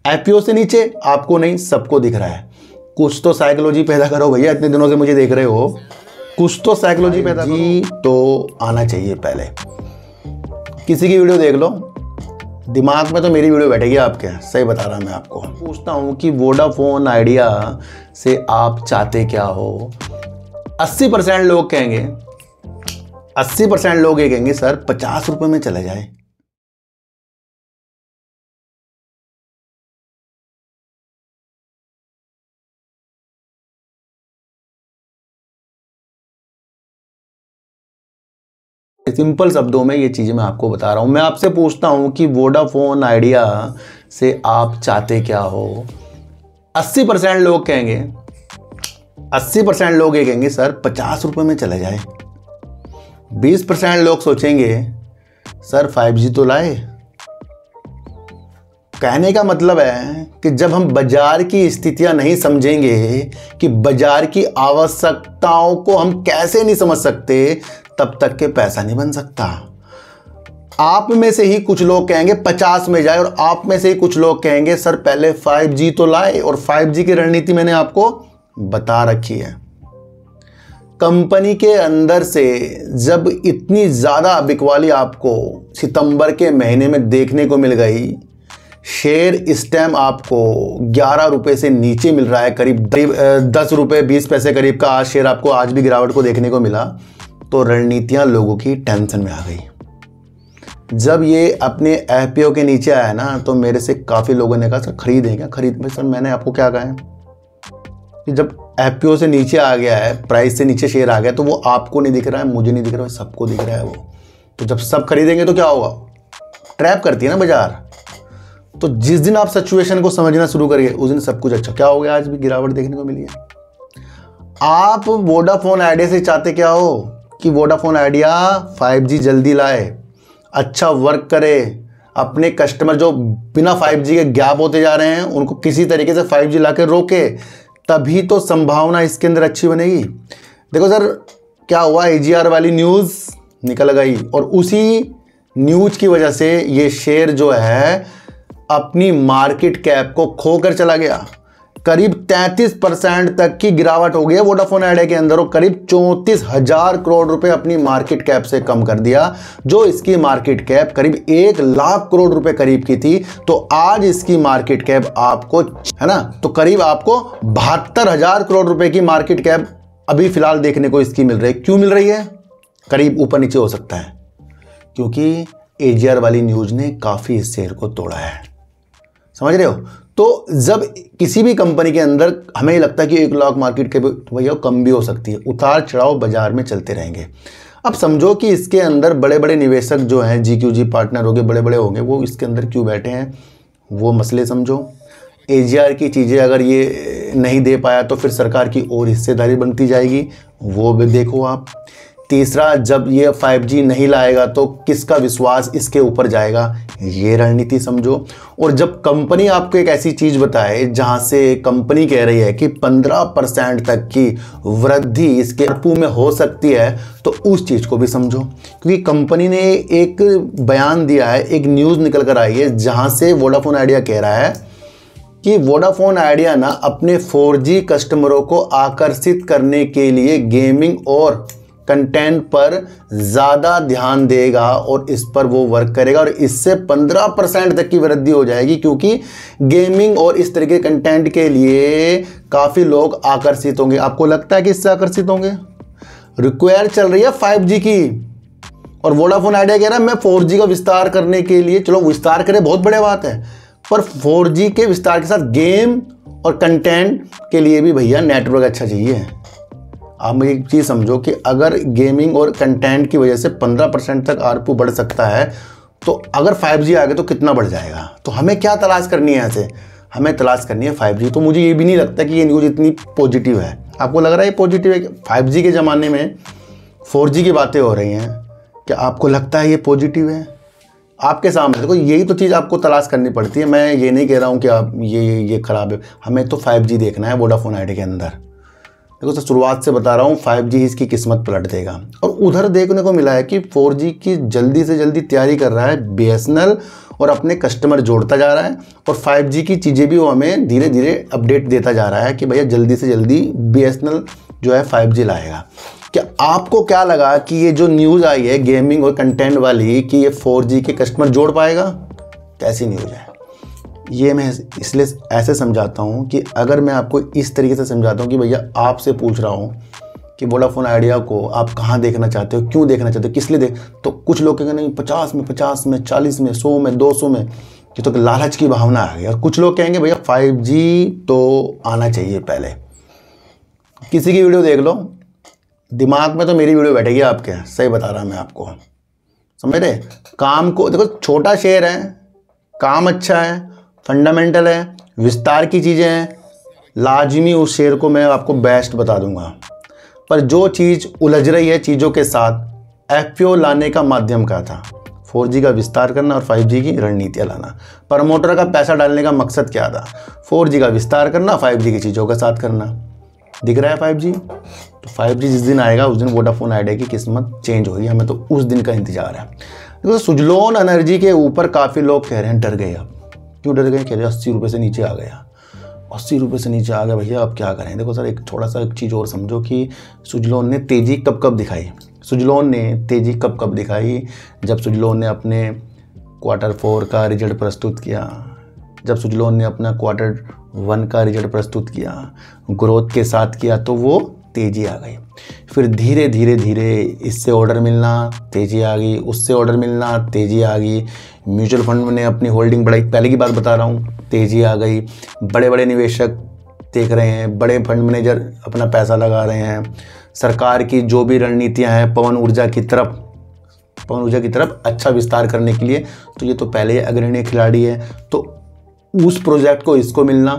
IPO से नीचे आपको नहीं, सबको दिख रहा है। कुछ तो साइकोलॉजी पैदा करो भैया, इतने दिनों से मुझे देख रहे हो, कुछ तो साइकोलॉजी पैदा करो। तो आना चाहिए पहले। किसी की वीडियो देख लो, दिमाग में तो मेरी वीडियो बैठेगी आपके, सही बता रहा मैं आपको। पूछता हूँ कि वोडाफोन आइडिया से आप चाहते क्या हो? 80% लोग कहेंगे, 80% लोग ये कहेंगे सर 50 रुपए में चले जाए। सिंपल शब्दों में ये चीजें मैं आपको बता रहा हूं। मैं आपसे पूछता हूं कि वोडाफोन आइडिया से आप चाहते क्या हो? 80% लोग कहेंगे, 80% लोग ये कहेंगे सर 50 रुपए में चले जाए। 20% लोग सोचेंगे सर 5G तो लाए। कहने का मतलब है कि जब हम बाजार की स्थितियां नहीं समझेंगे, कि बाजार की आवश्यकताओं को हम कैसे नहीं समझ सकते, तब तक के पैसा नहीं बन सकता। आप में से ही कुछ लोग कहेंगे 50 में जाए, और आप में से ही कुछ लोग कहेंगे सर पहले 5G तो लाए। और 5G की रणनीति मैंने आपको बता रखी है। कंपनी के अंदर से जब इतनी ज़्यादा बिकवाली आपको सितंबर के महीने में देखने को मिल गई, शेयर इस टाइम आपको 11 रुपए से नीचे मिल रहा है, करीब 10 रुपए 20 पैसे करीब का आज शेयर आपको आज भी गिरावट को देखने को मिला, तो रणनीतियां लोगों की टेंशन में आ गई। जब ये अपने आईपीओ के नीचे आया ना, तो मेरे से काफ़ी लोगों ने कहा सर खरीदें क्या? खरीद में सर मैंने आपको क्या कहा है कि जब आईपीओ से नीचे आ गया है, प्राइस से नीचे शेयर आ गया, तो वो आपको नहीं दिख रहा है, मुझे नहीं दिख रहा है, सबको दिख रहा है वो। तो जब सब खरीदेंगे तो क्या होगा? ट्रैप करती है ना बाजार। तो जिस दिन आप सिचुएशन को समझना शुरू करिए, उस दिन सब कुछ अच्छा। क्या हो गया? आज भी गिरावट देखने को मिली है। आप वोडाफोन आइडिया से चाहते क्या हो? कि वोडाफोन आइडिया 5G जल्दी लाए, अच्छा वर्क करे, अपने कस्टमर जो बिना 5G के गैप होते जा रहे हैं उनको किसी तरीके से 5G ला के रोके, तभी तो संभावना इसके अंदर अच्छी बनेगी। देखो सर क्या हुआ, AGR वाली न्यूज़ निकल गई, और उसी न्यूज़ की वजह से ये शेयर जो है अपनी मार्केट कैप को खोकर चला गया। करीब 33% तक की गिरावट हो गई है वोडाफोन आइडिया के अंदर, और करीब 34,000 करोड़ रुपए अपनी मार्केट कैप से कम कर दिया। जो इसकी मार्केट कैप करीब 1 लाख करोड़ रुपए करीब की थी, तो आज इसकी मार्केट कैप आपको है ना, तो करीब आपको 72,000 करोड़ रुपए की मार्केट कैप अभी फिलहाल देखने को इसकी मिल रही है। क्यों मिल रही है? करीब ऊपर नीचे हो सकता है, क्योंकि AGR वाली न्यूज ने काफी इस शेयर को तोड़ा है। समझ रहे हो? तो जब किसी भी कंपनी के अंदर हमें लगता है कि 1 लाख मार्केट के भैया कम भी हो सकती है, उतार चढ़ाव बाजार में चलते रहेंगे। अब समझो कि इसके अंदर बड़े बड़े निवेशक जो हैं, GQG पार्टनर होंगे, बड़े बड़े होंगे, वो इसके अंदर क्यों बैठे हैं, वो मसले समझो। AGR की चीज़ें अगर ये नहीं दे पाया तो फिर सरकार की और हिस्सेदारी बनती जाएगी, वो भी देखो आप। तीसरा, जब ये 5G नहीं लाएगा तो किसका विश्वास इसके ऊपर जाएगा, ये रणनीति समझो। और जब कंपनी आपको एक ऐसी चीज़ बताए जहां से कंपनी कह रही है कि 15% तक की वृद्धि इसके ARPU में हो सकती है, तो उस चीज़ को भी समझो। क्योंकि कंपनी ने एक बयान दिया है, एक न्यूज़ निकल कर आई है, जहाँ से वोडाफोन आइडिया कह रहा है कि वोडाफोन आइडिया ना अपने 4G कस्टमरों को आकर्षित करने के लिए गेमिंग और कंटेंट पर ज़्यादा ध्यान देगा, और इस पर वो वर्क करेगा, और इससे 15% तक की वृद्धि हो जाएगी, क्योंकि गेमिंग और इस तरह के कंटेंट के लिए काफ़ी लोग आकर्षित होंगे। आपको लगता है कि इससे आकर्षित होंगे? रिक्वायर चल रही है 5G की, और वोडाफोन आइडिया कह रहा है मैं 4G का विस्तार करने के लिए, चलो विस्तार करें बहुत बड़ी बात है, पर 4G के विस्तार के साथ गेम और कंटेंट के लिए भी भैया नेटवर्क अच्छा चाहिए। आप एक चीज़ समझो कि अगर गेमिंग और कंटेंट की वजह से 15% तक ARPU बढ़ सकता है, तो अगर 5G आ गया तो कितना बढ़ जाएगा। तो हमें क्या तलाश करनी है? ऐसे हमें तलाश करनी है 5G। तो मुझे ये भी नहीं लगता कि ये न्यूज़ इतनी पॉजिटिव है। आपको लग रहा है ये पॉजिटिव है? 5G के ज़माने में 4G की बातें हो रही हैं, क्या आपको लगता है ये पॉजिटिव है? आपके सामने देखो, यही तो चीज़ आपको तलाश करनी पड़ती है। मैं ये नहीं कह रहा हूँ कि आप ये ख़राब है, हमें तो 5G देखना है वोडाफोन आइडिया के अंदर। देखो तो शुरुआत से बता रहा हूँ, 5G इसकी किस्मत पलट देगा। और उधर देखने को मिला है कि 4G की जल्दी से जल्दी तैयारी कर रहा है BSNL और अपने कस्टमर जोड़ता जा रहा है, और 5G की चीज़ें भी वो हमें धीरे धीरे अपडेट देता जा रहा है कि भैया जल्दी से जल्दी BSNL जो है 5G लाएगा। क्या आपको क्या लगा कि ये जो न्यूज़ आई है गेमिंग और कंटेंट वाली कि ये 4G के कस्टमर जोड़ पाएगा? कैसी न्यूज़ है ये? मैं इसलिए ऐसे समझाता हूँ कि अगर मैं आपको इस तरीके से समझाता हूँ कि भैया आपसे पूछ रहा हूँ कि वोडाफोन आइडिया को आप कहाँ देखना चाहते हो, क्यों देखना चाहते हो, किस लिए देख, तो कुछ लोग कहेंगे नहीं 50 में, 40 में, 100 में, 200 में, ये तो लालच की भावना आ गई। और कुछ लोग कहेंगे भैया 5G तो आना चाहिए पहले। किसी की वीडियो देख लो, दिमाग में तो मेरी वीडियो बैठेगी आपके, सही बता रहा मैं आपको, समझ रहे? काम को देखो, छोटा शेयर है, काम अच्छा है, फंडामेंटल है, विस्तार की चीज़ें हैं, लाजमी उस शेयर को मैं आपको बेस्ट बता दूंगा। पर जो चीज़ उलझ रही है चीज़ों के साथ, FPO लाने का माध्यम क्या था? 4G का विस्तार करना और 5G की रणनीतियाँ लाना। प्रमोटर का पैसा डालने का मकसद क्या था? 4G का विस्तार करना, 5G की चीज़ों के साथ करना। दिख रहा है 5G? तो 5G जिस दिन आएगा उस दिन वोडाफोन आइडिया की किस्मत चेंज होगी, हमें तो उस दिन का इंतजार है। तो सुजलोन एनर्जी के ऊपर काफ़ी लोग कह रहे हैं डर गए। अब क्यों डर गए? कह रहे 80 रुपये से नीचे आ गया, 80 रुपये से नीचे आ गया भैया, अब क्या करें? देखो सर, एक थोड़ा सा एक चीज़ और समझो कि सुजलोन ने तेज़ी कब दिखाई। सुजलोन ने तेज़ी कब दिखाई? जब सुजलोन ने अपने Q4 का रिजल्ट प्रस्तुत किया, जब सुजलोन ने अपना Q1 का रिजल्ट प्रस्तुत किया, ग्रोथ के साथ किया, तो वो तेज़ी आ गई। फिर धीरे धीरे इससे ऑर्डर मिलना, तेज़ी आ गई, उससे ऑर्डर मिलना, तेज़ी आ गई। म्यूचुअल फंड ने अपनी होल्डिंग बढ़ाई, पहले की बात बता रहा हूँ, तेज़ी आ गई। बड़े बड़े निवेशक देख रहे हैं, बड़े फंड मैनेजर अपना पैसा लगा रहे हैं। सरकार की जो भी रणनीतियाँ हैं पवन ऊर्जा की तरफ अच्छा विस्तार करने के लिए, तो ये तो पहले अग्रणी खिलाड़ी है, तो उस प्रोजेक्ट को इसको मिलना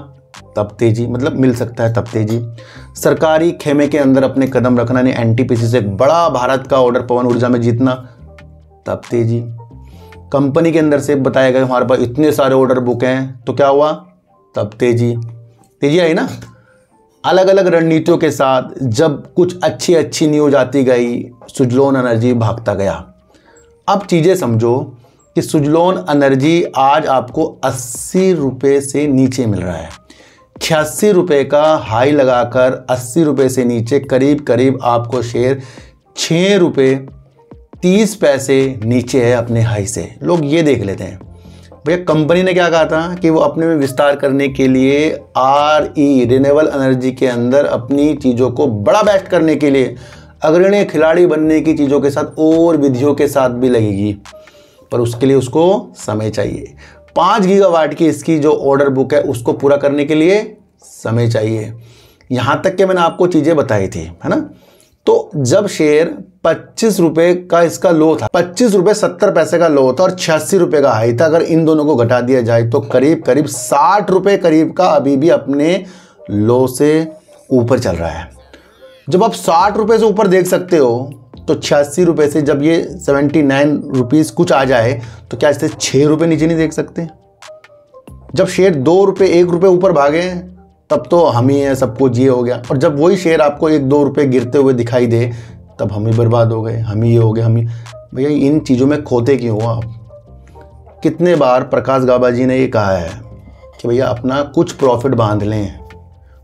तब तेज़ी, मतलब मिल सकता है तब तेज़ी। सरकारी खेमे के अंदर अपने कदम रखना, यानी NTPC से एक बड़ा भारत का ऑर्डर पवन ऊर्जा में जीतना, तब तेज़ी। कंपनी के अंदर से बताया गया हमारे पास इतने सारे ऑर्डर बुक हैं, तो क्या हुआ? तब तेज़ी आई ना। अलग अलग रणनीतियों के साथ जब कुछ अच्छी न्यूज आती गई, सुजलोन एनर्जी भागता गया। अब चीज़ें समझो कि सुजलोन एनर्जी आज आपको 80 रुपये से नीचे मिल रहा है। 86 रुपये का हाई लगाकर 80 रुपये से नीचे करीब आपको शेयर 6 रुपये 30 पैसे नीचे है अपने हाई से। लोग ये देख लेते हैं भैया कंपनी ने क्या कहा था कि वो अपने में विस्तार करने के लिए रिन्यूएबल एनर्जी के अंदर अपनी चीज़ों को बड़ा बेस्ट करने के लिए अग्रणी खिलाड़ी बनने की चीज़ों के साथ और विधियों के साथ भी लगेगी, पर उसके लिए उसको समय चाहिए। 5 गीगावाट की इसकी जो ऑर्डर बुक है उसको पूरा करने के लिए समय चाहिए। यहाँ तक कि मैंने आपको चीज़ें बताई थी, है ना। तो जब शेयर 25 रुपये का इसका लो था, 25 रुपये 70 पैसे का लो था और 86 रुपये का हाई था, अगर इन दोनों को घटा दिया जाए तो करीब 60 रुपये करीब का अभी भी अपने लो से ऊपर चल रहा है। जब आप 60 रुपये से ऊपर देख सकते हो तो 86 रुपये से जब ये 79 रुपीज़ कुछ आ जाए तो क्या इससे 6 रुपये नीचे नहीं देख सकते? जब शेयर 2 रुपये 1 रुपये ऊपर भागे तब तो हम ही हैं, सब कुछ ये हो गया। और जब वही शेयर आपको 1-2 रुपये गिरते हुए दिखाई दे तब हम ही बर्बाद हो गए, हम ही ये हो गए, हम ही। भैया इन चीज़ों में खोते क्यों हो आप? कितने बार प्रकाश गाबा जी ने ये कहा है कि भैया अपना कुछ प्रॉफिट बांध लें।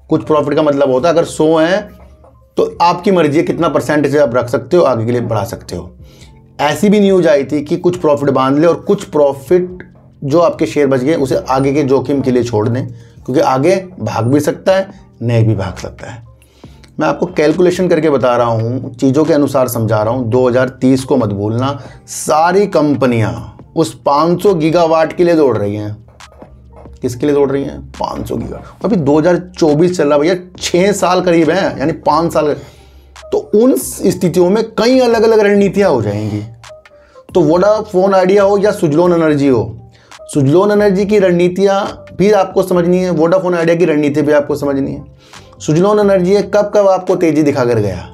कुछ प्रॉफिट का मतलब होता है अगर 100 हैं तो आपकी मर्जी है कितना परसेंटेज आप रख सकते हो, आगे के लिए बढ़ा सकते हो। ऐसी भी न्यूज आई थी कि कुछ प्रॉफिट बांध ले और कुछ प्रॉफिट जो आपके शेयर बच गए उसे आगे के जोखिम के लिए छोड़ दें, क्योंकि आगे भाग भी सकता है, नहीं भी भाग सकता है। मैं आपको कैलकुलेशन करके बता रहा हूँ, चीज़ों के अनुसार समझा रहा हूँ। 2030 को मत भूलना, सारी कंपनियाँ उस 500 गीगावाट के लिए दौड़ रही हैं। किसके लिए दौड़ रही हैं? 500 गीगावाट। अभी 2024 चल रहा भैया, 6 साल करीब हैं, यानी 5 साल। तो उन स्थितियों में कई अलग अलग रणनीतियाँ हो जाएंगी। तो वोडाफोन आइडिया हो या सुजलोन एनर्जी हो, सुजलोन एनर्जी की रणनीतियाँ भी आपको समझनी है, वोडाफोन आइडिया की रणनीति भी आपको समझनी है। सुजलोन एनर्जी कब आपको तेजी दिखा कर गया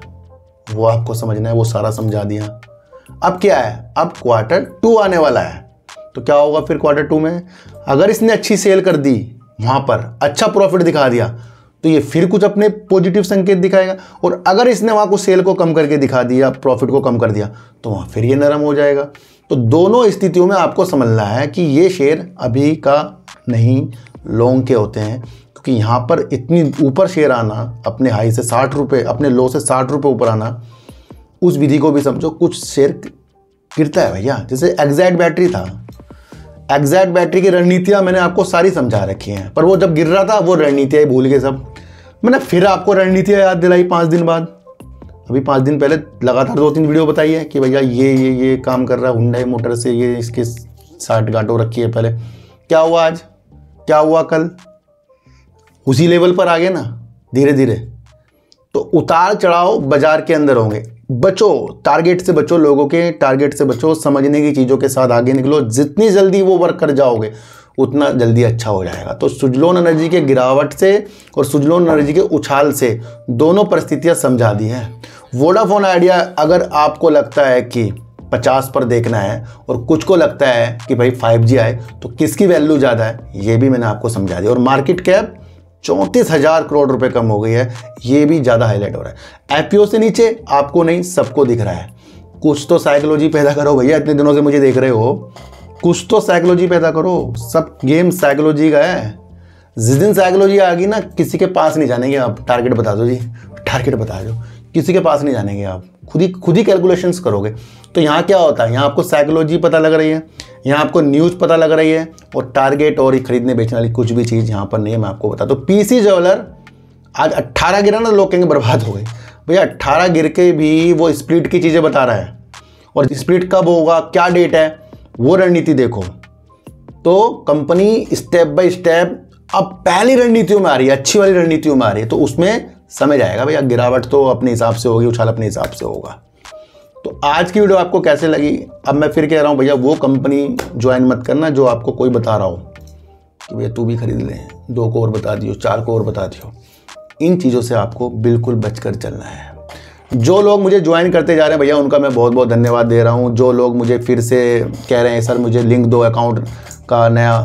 वो आपको समझना है, वो सारा समझा दिया। अब क्या है? अब Q2 आने वाला है, तो क्या होगा फिर Q2 में? अगर इसने अच्छी सेल कर दी, वहाँ पर अच्छा प्रॉफिट दिखा दिया, तो ये फिर कुछ अपने पॉजिटिव संकेत दिखाएगा। और अगर इसने वहाँ को सेल को कम करके दिखा दिया, प्रॉफिट को कम कर दिया, तो वहाँ फिर ये नरम हो जाएगा। तो दोनों स्थितियों में आपको समझना है कि ये शेयर अभी का नहीं, लॉन्ग के होते हैं, क्योंकि यहाँ पर इतनी ऊपर शेयर आना, अपने हाई से 60 रुपये, अपने लो से 60 रुपये ऊपर आना, उस विधि को भी समझो। कुछ शेयर गिरता है भैया, जैसे एग्जैक्ट बैटरी था। एग्जैक्ट बैटरी की रणनीतियाँ मैंने आपको सारी समझा रखी हैं, पर वो जब गिर रहा था वो रणनीतियाँ भूल गए सब। मैंने फिर आपको रणनीतियाँ याद दिलाई 5 दिन बाद। अभी 5 दिन पहले लगातार 2-3 वीडियो बताई है कि भैया ये काम कर रहा है हुंडई मोटर से, ये इसके 60 गांठों रखी है पहले। क्या हुआ आज, क्या हुआ कल? उसी लेवल पर आ गए ना धीरे धीरे। तो उतार चढ़ाव बाजार के अंदर होंगे। बचो, टारगेट से बचो, लोगों के टारगेट से बचो, समझने की चीज़ों के साथ आगे निकलो। जितनी जल्दी वो वर्क कर जाओगे उतना जल्दी अच्छा हो जाएगा। तो सुजलोन एनर्जी के गिरावट से और सुजलोन एनर्जी के उछाल से दोनों परिस्थितियां समझा दी हैं। वोडाफोन आइडिया अगर आपको लगता है कि 50 पर देखना है और कुछ को लगता है कि भाई 5G आए, तो किसकी वैल्यू ज़्यादा है ये भी मैंने आपको समझा दिया। और मार्केट कैप 34,000 करोड़ रुपए कम हो गई है, ये भी ज़्यादा हाईलाइट हो रहा है। IPO से नीचे आपको नहीं, सबको दिख रहा है। कुछ तो साइकोलॉजी पैदा करो भैया, इतने दिनों से मुझे देख रहे हो, कुछ तो साइकोलॉजी पैदा करो। सब गेम साइकोलॉजी का है। जिस दिन साइकोलॉजी आ गई ना, किसी के पास नहीं जानेंगे आप। टारगेट बता दो जी, टारगेट बता दो, किसी के पास नहीं जानेंगे आप। खुद ही कैलकुलेशंस करोगे। तो यहाँ क्या होता है, यहाँ आपको साइकोलॉजी पता लग रही है, यहाँ आपको न्यूज़ पता लग रही है, और टारगेट और खरीदने बेचने वाली कुछ भी चीज़ यहाँ पर नहीं है। मैं आपको बता दूँ, पीसी ज्वेलर आज 18 गिरा ना, लोग कहेंगे बर्बाद हो गई। भैया 18 गिर के भी वो स्प्लिट की चीज़ें बता रहा है, और स्प्लिट कब होगा, क्या डेट है, वो रणनीति देखो। तो कंपनी स्टेप बाय स्टेप अब पहली रणनीतियों में आ रही है, अच्छी वाली रणनीतियों में आ रही है। तो उसमें समझ आएगा भैया, गिरावट तो अपने हिसाब से होगी, उछाल अपने हिसाब से होगा। तो आज की वीडियो आपको कैसे लगी? अब मैं फिर कह रहा हूँ भैया, वो कंपनी ज्वाइन मत करना जो आपको कोई बता रहा हो कि भैया तू भी खरीद ले, 2 को और बता दियो, 4 को और बता दियो। इन चीज़ों से आपको बिल्कुल बचकर चलना है। जो लोग मुझे ज्वाइन करते जा रहे हैं भैया, उनका मैं बहुत बहुत धन्यवाद दे रहा हूँ। जो लोग मुझे फिर से कह रहे हैं सर मुझे लिंक दो अकाउंट का नया,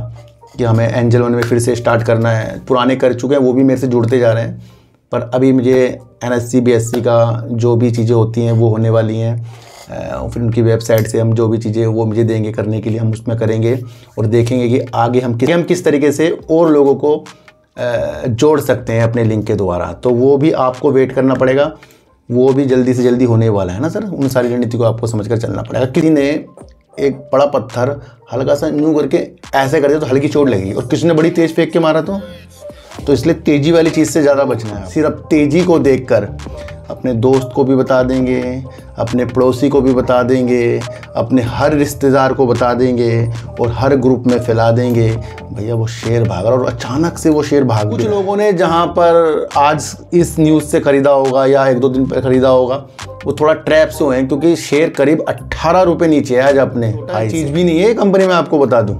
कि हमें एंजल वन में फिर से स्टार्ट करना है, पुराने कर चुके हैं वो भी मेरे से जुड़ते जा रहे हैं, पर अभी मुझे NSC BSC का जो भी चीज़ें होती हैं वो होने वाली हैं। फिर उनकी वेबसाइट से हम जो भी चीज़ें वो मुझे देंगे करने के लिए, हम उसमें करेंगे और देखेंगे कि आगे हम किस तरीके से और लोगों को जोड़ सकते हैं अपने लिंक के द्वारा। तो वो भी आपको वेट करना पड़ेगा, वो भी जल्दी से जल्दी होने वाला है ना सर। उन सारी रणनीति को आपको समझकर चलना पड़ेगा। किसी ने एक बड़ा पत्थर हल्का सा यूँ करके ऐसे कर दिया तो हल्की चोट लगेगी, और किसी ने बड़ी तेज़ फेंक के मारा तो इसलिए तेज़ी वाली चीज़ से ज़्यादा बचना है। सिर्फ तेज़ी को देखकर अपने दोस्त को भी बता देंगे, अपने पड़ोसी को भी बता देंगे, अपने हर रिश्तेदार को बता देंगे और हर ग्रुप में फैला देंगे भैया वो शेयर भाग रहा, और अचानक से वो शेयर भाग। कुछ लोगों ने जहाँ पर आज इस न्यूज़ से ख़रीदा होगा या 1-2 दिन पर ख़रीदा होगा, वो थोड़ा ट्रैप से हुए हैं, क्योंकि शेयर करीब 18 रुपये नीचे है आज अपने। चीज़ भी नहीं है कंपनी में, आपको बता दूँ।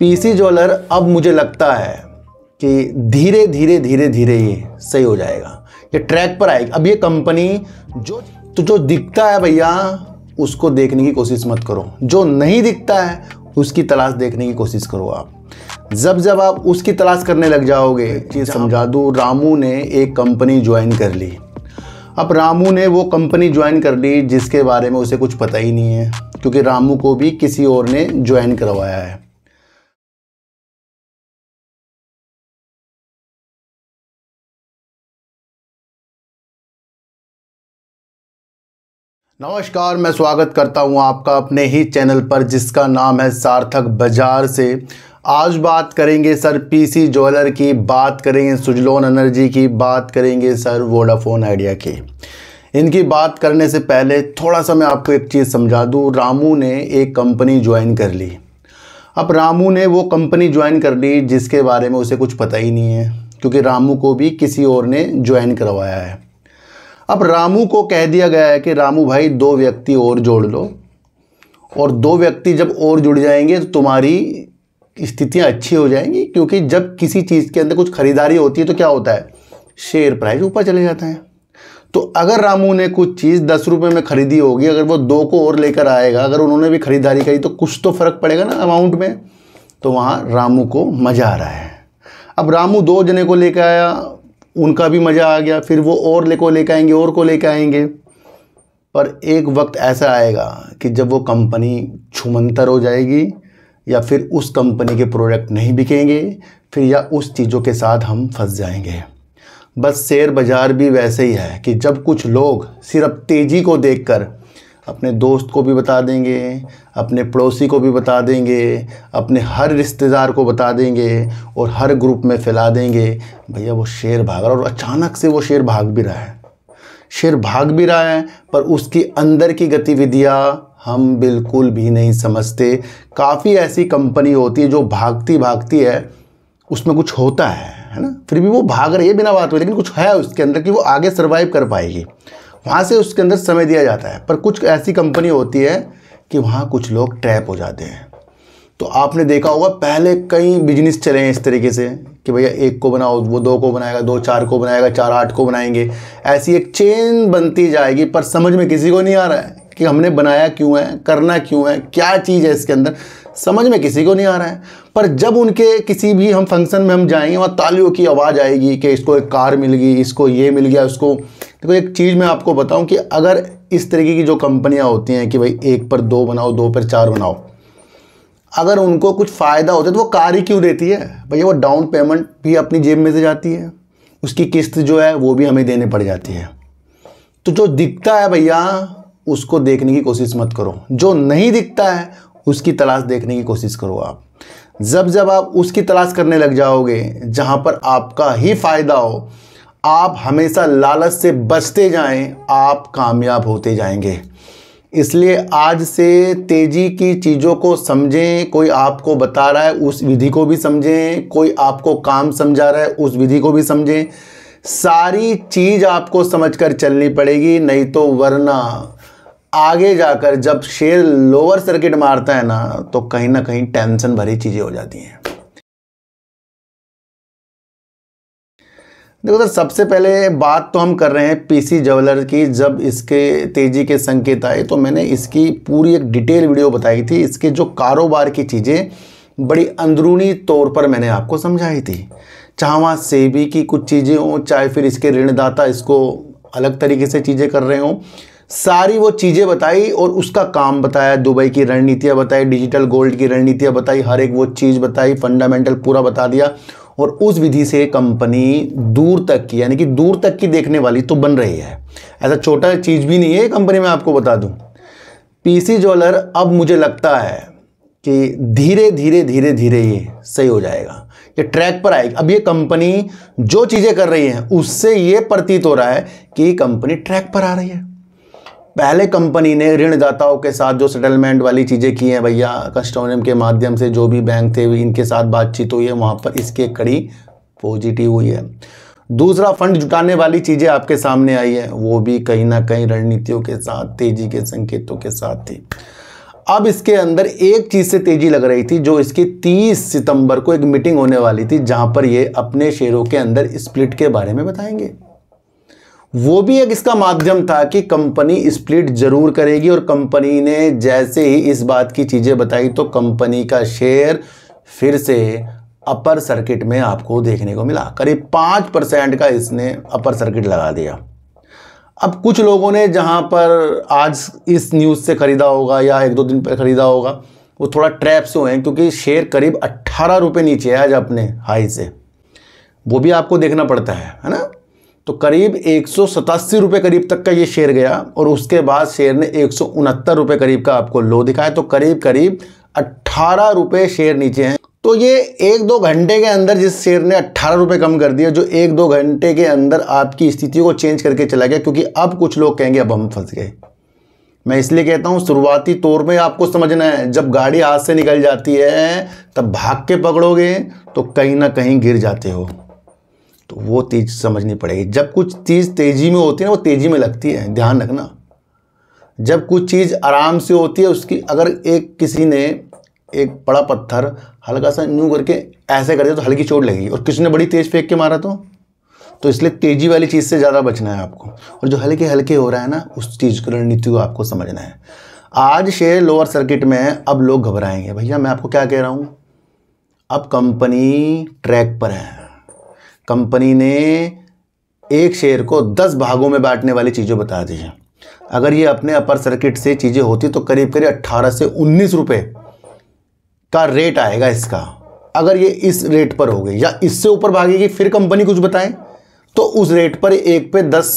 पीसी ज्वेलर अब मुझे लगता है कि धीरे धीरे ये सही हो जाएगा, ये ट्रैक पर आएगी। अब ये कंपनी जो दिखता है भैया उसको देखने की कोशिश मत करो, जो नहीं दिखता है उसकी तलाश देखने की कोशिश करो। आप जब आप उसकी तलाश करने लग जाओगे, चीज़ समझा दूँ, रामू ने एक कंपनी ज्वाइन कर ली। अब रामू ने वो कंपनी ज्वाइन कर ली जिसके बारे में उसे कुछ पता ही नहीं है, क्योंकि रामू को भी किसी और ने ज्वाइन करवाया है। नमस्कार, मैं स्वागत करता हूं आपका अपने ही चैनल पर जिसका नाम है सार्थक बाजार से। आज बात करेंगे सर पीसी ज्वेलर की, बात करेंगे सुजलोन एनर्जी की, बात करेंगे सर वोडाफोन आइडिया की। इनकी बात करने से पहले थोड़ा सा मैं आपको एक चीज़ समझा दूं। रामू ने एक कंपनी ज्वाइन कर ली। अब रामू ने वो कंपनी ज्वाइन कर ली जिसके बारे में उसे कुछ पता ही नहीं है, क्योंकि रामू को भी किसी और ने ज्वाइन करवाया है। अब रामू को कह दिया गया है कि रामू भाई 2 व्यक्ति और जोड़ लो, और 2 व्यक्ति जब और जुड़ जाएंगे तो तुम्हारी स्थितियां अच्छी हो जाएंगी। क्योंकि जब किसी चीज़ के अंदर कुछ खरीदारी होती है तो क्या होता है, शेयर प्राइस ऊपर चले जाता है। तो अगर रामू ने कुछ चीज़ 10 रुपये में खरीदी होगी, अगर वो 2 को और लेकर आएगा, अगर उन्होंने भी खरीदारी करी तो कुछ तो फ़र्क पड़ेगा ना अमाउंट में। तो वहाँ रामू को मज़ा आ रहा है। अब रामू 2 जने को लेकर आया, उनका भी मज़ा आ गया, फिर वो और लेकर आएंगे, और को लेकर आएंगे। पर एक वक्त ऐसा आएगा कि जब वो कंपनी छूमंतर हो जाएगी, या फिर उस कंपनी के प्रोडक्ट नहीं बिकेंगे, फिर या उस चीज़ों के साथ हम फंस जाएंगे। बस शेयर बाज़ार भी वैसे ही है कि जब कुछ लोग सिर्फ तेज़ी को देखकर अपने दोस्त को भी बता देंगे, अपने पड़ोसी को भी बता देंगे, अपने हर रिश्तेदार को बता देंगे और हर ग्रुप में फैला देंगे भैया वो शेयर भाग रहा है, और अचानक से वो शेयर भाग भी रहा है। शेयर भाग भी रहा है पर उसकी अंदर की गतिविधियाँ हम बिल्कुल भी नहीं समझते। काफ़ी ऐसी कंपनी होती है जो भागती भागती है, उसमें कुछ होता है ना, फिर भी वो भाग रही है बिना बात हुए, लेकिन कुछ है उसके अंदर कि वो आगे सर्वाइव कर पाएगी, वहाँ से उसके अंदर समय दिया जाता है। पर कुछ ऐसी कंपनी होती है कि वहाँ कुछ लोग ट्रैप हो जाते हैं। तो आपने देखा होगा पहले कई बिजनेस चले हैं इस तरीके से कि भैया एक को बनाओ, वो दो को बनाएगा, दो चार को बनाएगा, चार आठ को बनाएंगे, ऐसी एक चेन बनती जाएगी। पर समझ में किसी को नहीं आ रहा है कि हमने बनाया क्यों है, करना क्यों है, क्या चीज़ है इसके अंदर, समझ में किसी को नहीं आ रहा है। पर जब उनके किसी भी हम फंक्शन में हम जाएंगे, वहाँ तालियों की आवाज़ आएगी कि इसको एक कार मिल गई, इसको ये मिल गया, उसको। देखो एक चीज़ मैं आपको बताऊं कि अगर इस तरीके की जो कंपनियां होती हैं कि भाई एक पर दो बनाओ, दो पर चार बनाओ, अगर उनको कुछ फ़ायदा होता है तो वो कार ही क्यों देती है भैया? वो डाउन पेमेंट भी अपनी जेब में से जाती है, उसकी किस्त जो है वो भी हमें देने पड़ जाती है। तो जो दिखता है भैया उसको देखने की कोशिश मत करो, जो नहीं दिखता है उसकी तलाश देखने की कोशिश करो। आप जब आप उसकी तलाश करने लग जाओगे जहाँ पर आपका ही फ़ायदा हो, आप हमेशा लालच से बचते जाएं, आप कामयाब होते जाएंगे। इसलिए आज से तेज़ी की चीज़ों को समझें। कोई आपको बता रहा है उस विधि को भी समझें, कोई आपको काम समझा रहा है उस विधि को भी समझें। सारी चीज़ आपको समझकर चलनी पड़ेगी, नहीं तो वरना आगे जाकर जब शेयर लोअर सर्किट मारता है ना, तो कहीं ना कहीं टेंशन भरी चीज़ें हो जाती हैं। देखो सर, सबसे पहले बात तो हम कर रहे हैं पीसी ज्वेलर की। जब इसके तेज़ी के संकेत आए तो मैंने इसकी पूरी एक डिटेल वीडियो बताई थी। इसके जो कारोबार की चीज़ें बड़ी अंदरूनी तौर पर मैंने आपको समझाई थी, चाहे वहाँ सेबी की कुछ चीज़ें हों, चाहे फिर इसके ऋणदाता इसको अलग तरीके से चीज़ें कर रहे हों, सारी वो चीज़ें बताई और उसका काम बताया। दुबई की रणनीतियाँ बताई, डिजिटल गोल्ड की रणनीतियाँ बताई, हर एक वो चीज़ बताई, फंडामेंटल पूरा बता दिया। और उस विधि से कंपनी दूर तक की, यानी कि दूर तक की देखने वाली तो बन रही है। ऐसा छोटा चीज़ भी नहीं है कंपनी, मैं आपको बता दूं। पीसी ज्वेलर अब मुझे लगता है कि धीरे धीरे ये सही हो जाएगा, ये ट्रैक पर आएगी। अब ये कंपनी जो चीज़ें कर रही है उससे ये प्रतीत हो रहा है कि कंपनी ट्रैक पर आ रही है। पहले कंपनी ने ऋणदाताओं के साथ जो सेटलमेंट वाली चीज़ें की हैं भैया, कस्टोडियन के माध्यम से जो भी बैंक थे इनके साथ बातचीत हुई है, वहाँ पर इसकी कड़ी पॉजिटिव हुई है। दूसरा, फंड जुटाने वाली चीज़ें आपके सामने आई है, वो भी कहीं ना कहीं रणनीतियों के साथ, तेज़ी के संकेतों के साथ थी। अब इसके अंदर एक चीज़ से तेज़ी लग रही थी, जो इसकी 30 सितंबर को एक मीटिंग होने वाली थी जहाँ पर ये अपने शेयरों के अंदर स्प्लिट के बारे में बताएंगे। वो भी एक इसका माध्यम था कि कंपनी स्प्लिट जरूर करेगी, और कंपनी ने जैसे ही इस बात की चीज़ें बताई तो कंपनी का शेयर फिर से अपर सर्किट में आपको देखने को मिला। करीब 5% का इसने अपर सर्किट लगा दिया। अब कुछ लोगों ने जहां पर आज इस न्यूज़ से ख़रीदा होगा या एक दो दिन पर ख़रीदा होगा, वो थोड़ा ट्रैप से हुए हैं, क्योंकि शेयर करीब 18 रुपये नीचे है आज अपने हाई से। वो भी आपको देखना पड़ता है ना। तो करीब 187 रुपये करीब तक का ये शेयर गया, और उसके बाद शेयर ने 169 रुपये करीब का आपको लो दिखाया। तो करीब 18 रुपये शेयर नीचे हैं। तो ये 1-2 घंटे के अंदर जिस शेयर ने 18 रुपये कम कर दिया, जो 1-2 घंटे के अंदर आपकी स्थितियों को चेंज करके चला गया, क्योंकि अब कुछ लोग कहेंगे अब हम फंस गए। मैं इसलिए कहता हूँ शुरुआती तौर में आपको समझना है, जब गाड़ी हाथ से निकल जाती है तब भाग के पकड़ोगे तो कहीं ना कहीं गिर जाते हो। तो वो चीज़ समझनी पड़ेगी। जब कुछ चीज़ तेज़ी में होती है ना, वो तेज़ी में लगती है, ध्यान रखना। जब कुछ चीज़ आराम से होती है, उसकी अगर किसी ने एक बड़ा पत्थर हल्का सा यूँ करके ऐसे कर दिया तो हल्की चोट लगेगी, और किसी ने बड़ी तेज़ फेंक के मारा तो इसलिए तेज़ी वाली चीज़ से ज़्यादा बचना है आपको, और जो हल्के हो रहा है ना, उस चीज़ की रणनीति को आपको समझना है। आज शेयर लोअर सर्किट में है, अब लोग घबराएंगे। भैया मैं आपको क्या कह रहा हूँ, अब कंपनी ट्रैक पर है। कंपनी ने एक शेयर को 10 भागों में बांटने वाली चीज़ें बता दी हैं। अगर ये अपने अपर सर्किट से चीज़ें होती तो करीब करीब 18 से 19 रुपए का रेट आएगा इसका। अगर ये इस रेट पर हो गई या इससे ऊपर भागेगी, फिर कंपनी कुछ बताए तो उस रेट पर 1 पे 10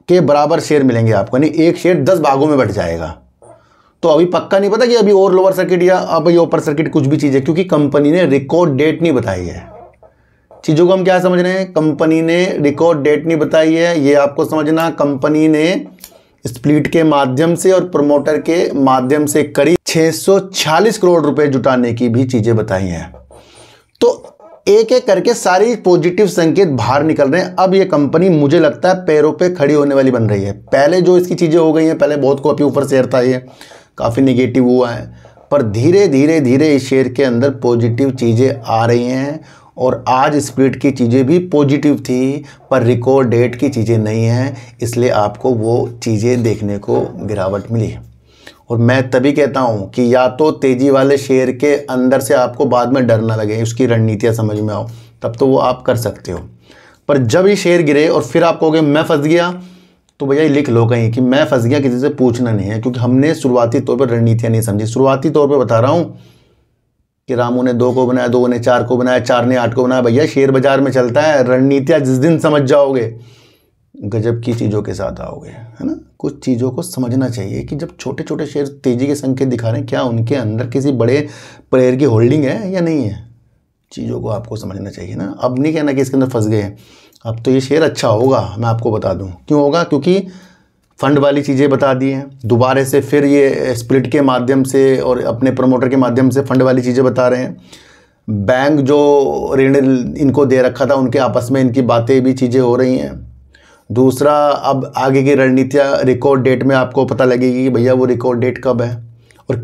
के बराबर शेयर मिलेंगे आपको, यानी एक शेयर 10 भागों में बढ़ जाएगा। तो अभी पक्का नहीं पता कि अभी और लोअर सर्किट या अब ये ऊपर सर्किट कुछ भी चीज़ है, क्योंकि कंपनी ने रिकॉर्ड डेट नहीं बताई है। चीज़ों को हम क्या समझ रहे हैं, कंपनी ने रिकॉर्ड डेट नहीं बताई है, ये आपको समझना। कंपनी ने स्प्लिट के माध्यम से और प्रमोटर के माध्यम से करीब 646 करोड़ रुपए जुटाने की भी चीज़ें बताई हैं। तो एक एक करके सारी पॉजिटिव संकेत बाहर निकल रहे हैं। अब ये कंपनी मुझे लगता है पैरों पे खड़ी होने वाली बन रही है। पहले जो इसकी चीज़ें हो गई हैं, पहले बहुत कॉपी ऊपर शेयर था, ये काफ़ी निगेटिव हुआ है, पर धीरे धीरे धीरे इस शेयर के अंदर पॉजिटिव चीज़ें आ रही हैं। और आज स्प्लिट की चीज़ें भी पॉजिटिव थी, पर रिकॉर्ड डेट की चीज़ें नहीं हैं, इसलिए आपको वो चीज़ें देखने को गिरावट मिली। और मैं तभी कहता हूँ कि या तो तेज़ी वाले शेयर के अंदर से आपको बाद में डर ना लगे, उसकी रणनीतियाँ समझ में आओ, तब तो वो आप कर सकते हो। पर जब ये शेयर गिरे और फिर आप कहोगे मैं फंस गया, तो भैया लिख लो कहीं कि मैं फंस गया, किसी से पूछना नहीं है, क्योंकि हमने शुरुआती तौर पर रणनीतियाँ नहीं समझी। शुरुआती तौर पर बता रहा हूँ कि रामू ने 2 को बनाया, 2 ने 4 को बनाया, 4 ने 8 को बनाया। भैया शेयर बाजार में चलता है, रणनीतियाँ जिस दिन समझ जाओगे गजब की चीज़ों के साथ आओगे, है ना। कुछ चीज़ों को समझना चाहिए कि जब छोटे छोटे शेयर तेज़ी के संकेत दिखा रहे हैं, क्या उनके अंदर किसी बड़े प्लेयर की होल्डिंग है या नहीं है, चीज़ों को आपको समझना चाहिए ना। अब नहीं कहना कि इसके अंदर फंस गए हैं, अब तो ये शेयर अच्छा होगा। मैं आपको बता दूँ क्यों होगा, क्योंकि फंड वाली चीज़ें बता दी हैं, दोबारा से फिर ये स्प्लिट के माध्यम से और अपने प्रमोटर के माध्यम से फंड वाली चीज़ें बता रहे हैं। बैंक जो ऋण इनको दे रखा था, उनके आपस में इनकी बातें भी चीज़ें हो रही हैं। दूसरा, अब आगे की रणनीतियाँ रिकॉर्ड डेट में आपको पता लगेगी कि भैया वो रिकॉर्ड डेट कब है और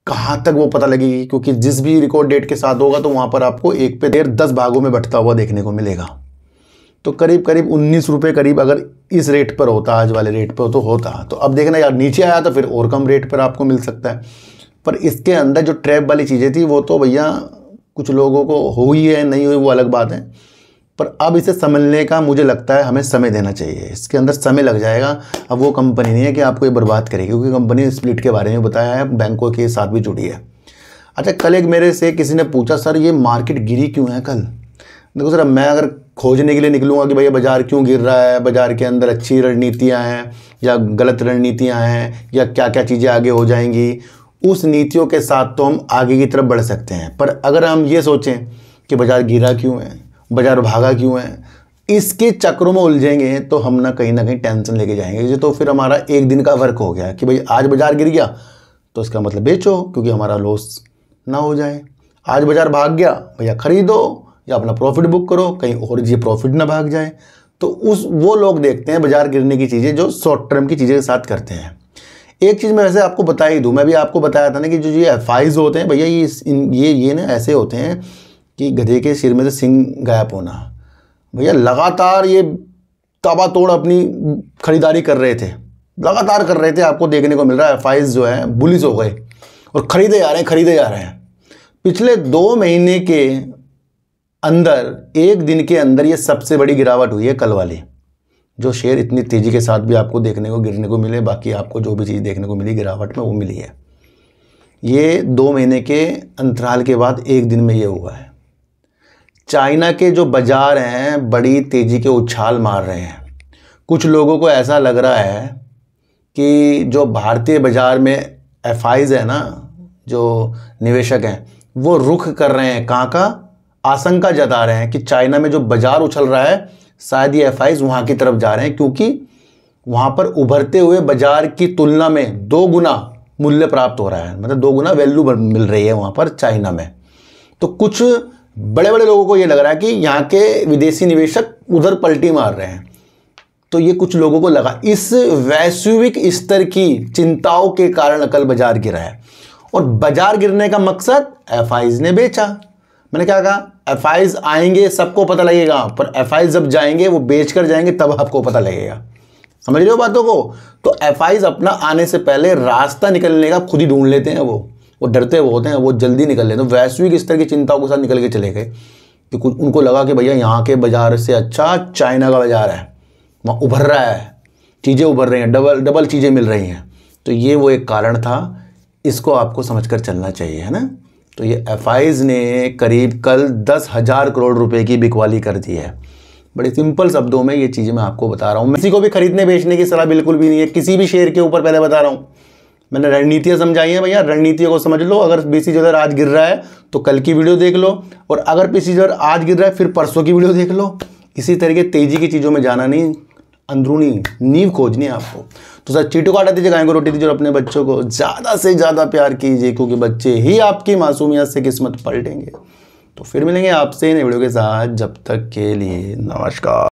कहाँ तक वो पता लगेगी, क्योंकि जिस भी रिकॉर्ड डेट के साथ होगा तो वहाँ पर आपको 1 पे 10 भागों में बढ़ता हुआ देखने को मिलेगा। तो करीब करीब 19 रुपये करीब अगर इस रेट पर होता, आज वाले रेट पर तो होता, तो अब देखना यार नीचे आया तो फिर और कम रेट पर आपको मिल सकता है। पर इसके अंदर जो ट्रैप वाली चीज़ें थी वो तो भैया कुछ लोगों को हुई है, नहीं हुई वो अलग बात है, पर अब इसे समझने का मुझे लगता है हमें समय देना चाहिए। इसके अंदर समय लग जाएगा। अब वो कंपनी नहीं है कि आपको ये बर्बाद करेगी, क्योंकि कंपनी ने स्प्लिट के बारे में बताया है, बैंकों के साथ भी जुड़ी है। अच्छा, कल एक मेरे से किसी ने पूछा सर ये मार्केट गिरी क्यों है कल। देखो सर, मैं अगर खोजने के लिए निकलूँगा कि भैया बाज़ार क्यों गिर रहा है, बाज़ार के अंदर अच्छी रणनीतियाँ हैं या गलत रणनीतियाँ हैं या क्या क्या चीज़ें आगे हो जाएंगी, उस नीतियों के साथ तो हम आगे की तरफ बढ़ सकते हैं। पर अगर हम ये सोचें कि बाज़ार गिरा क्यों है, बाज़ार भागा क्यों है, इसके चक्रों में उलझेंगे तो हम ना कहीं टेंशन लेके जाएंगे। ये तो फिर हमारा एक दिन का वर्क हो गया कि भाई आज बाज़ार गिर गया तो इसका मतलब बेचो, क्योंकि हमारा लॉस ना हो जाए। आज बाज़ार भाग गया, भैया ख़रीदो या अपना प्रॉफिट बुक करो, कहीं और ये प्रॉफिट ना भाग जाए। तो वो लोग देखते हैं बाज़ार गिरने की चीज़ें जो शॉर्ट टर्म की चीज़ें के साथ करते हैं। एक चीज़ मैं वैसे आपको बता ही दूँ, मैं भी आपको बताया था ना कि जो ये एफआईज होते हैं भैया, ये ना ऐसे होते हैं कि गधे के सिर में से सिंग गायब होना। भैया लगातार ये ताबड़तोड़ अपनी खरीदारी कर रहे थे, लगातार कर रहे थे, आपको देखने को मिल रहा है एफआईज जो है बुलिश हो गए और ख़रीदे जा रहे हैं। पिछले 2 महीने के अंदर एक दिन के अंदर ये सबसे बड़ी गिरावट हुई है कल वाली, जो शेयर इतनी तेज़ी के साथ भी आपको देखने को गिरने को मिले। बाकी आपको जो भी चीज़ देखने को मिली गिरावट में वो मिली है। ये 2 महीने के अंतराल के बाद एक दिन में ये हुआ है। चाइना के जो बाज़ार हैं बड़ी तेज़ी के उछाल मार रहे हैं। कुछ लोगों को ऐसा लग रहा है कि जो भारतीय बाज़ार में एफआईज है ना, जो निवेशक हैं, वो रुख कर रहे हैं, कहाँ का आशंका जता रहे हैं कि चाइना में जो बाज़ार उछल रहा है शायद ये एफआईज वहाँ की तरफ जा रहे हैं, क्योंकि वहाँ पर उभरते हुए बाज़ार की तुलना में 2 गुना मूल्य प्राप्त हो रहा है, मतलब 2 गुना वैल्यू मिल रही है वहाँ पर चाइना में। तो कुछ बड़े बड़े लोगों को ये लग रहा है कि यहाँ के विदेशी निवेशक उधर पलटी मार रहे हैं। तो ये कुछ लोगों को लगा, इस वैश्विक स्तर की चिंताओं के कारण कल बाज़ार गिरा है। और बाज़ार गिरने का मकसद एफआईज ने बेचा। मैंने क्या कहा, एफआईज आएंगे सबको पता लगेगा, पर एफआईज जब जाएंगे वो बेच कर जाएंगे तब आपको पता लगेगा। समझ रहे हो बातों को। तो एफआईज अपना आने से पहले रास्ता निकलने का खुद ही ढूंढ लेते हैं। वो डरते वो होते हैं, वो जल्दी निकल लेते हैं। वैश्विक स्तर की चिंताओं के साथ निकल के चले गए कि कुछ उनको लगा कि भैया यहाँ के बाज़ार से अच्छा चाइना का बाज़ार है, वहाँ उभर रहा है, चीज़ें उभर रही हैं, डबल डबल चीज़ें मिल रही हैं। तो ये वो एक कारण था, इसको आपको समझकर चलना चाहिए, है ना। तो ये एफआईज ने करीब कल 10,000 करोड़ रुपए की बिकवाली कर दी है। बड़े सिंपल शब्दों में ये चीज़ें मैं आपको बता रहा हूँ। किसी को भी खरीदने बेचने की सलाह बिल्कुल भी नहीं है, किसी भी शेयर के ऊपर। पहले बता रहा हूँ, मैंने रणनीतियाँ समझाई हैं भैया, रणनीतियों को समझ लो। अगर BCG आज गिर रहा है तो कल की वीडियो देख लो, और अगर BCG आज गिर रहा है फिर परसों की वीडियो देख लो। इसी तरीके तेजी की चीज़ों में जाना नहीं, अंदरूनी नींव खोजनी है आपको। तो सर चीटू काटा दीजिए, गाय को रोटी दीजिए, और अपने बच्चों को ज़्यादा से ज़्यादा प्यार कीजिए, क्योंकि बच्चे ही आपकी मासूमियत से किस्मत पलटेंगे। तो फिर मिलेंगे आपसे नई वीडियो के साथ, जब तक के लिए नमस्कार।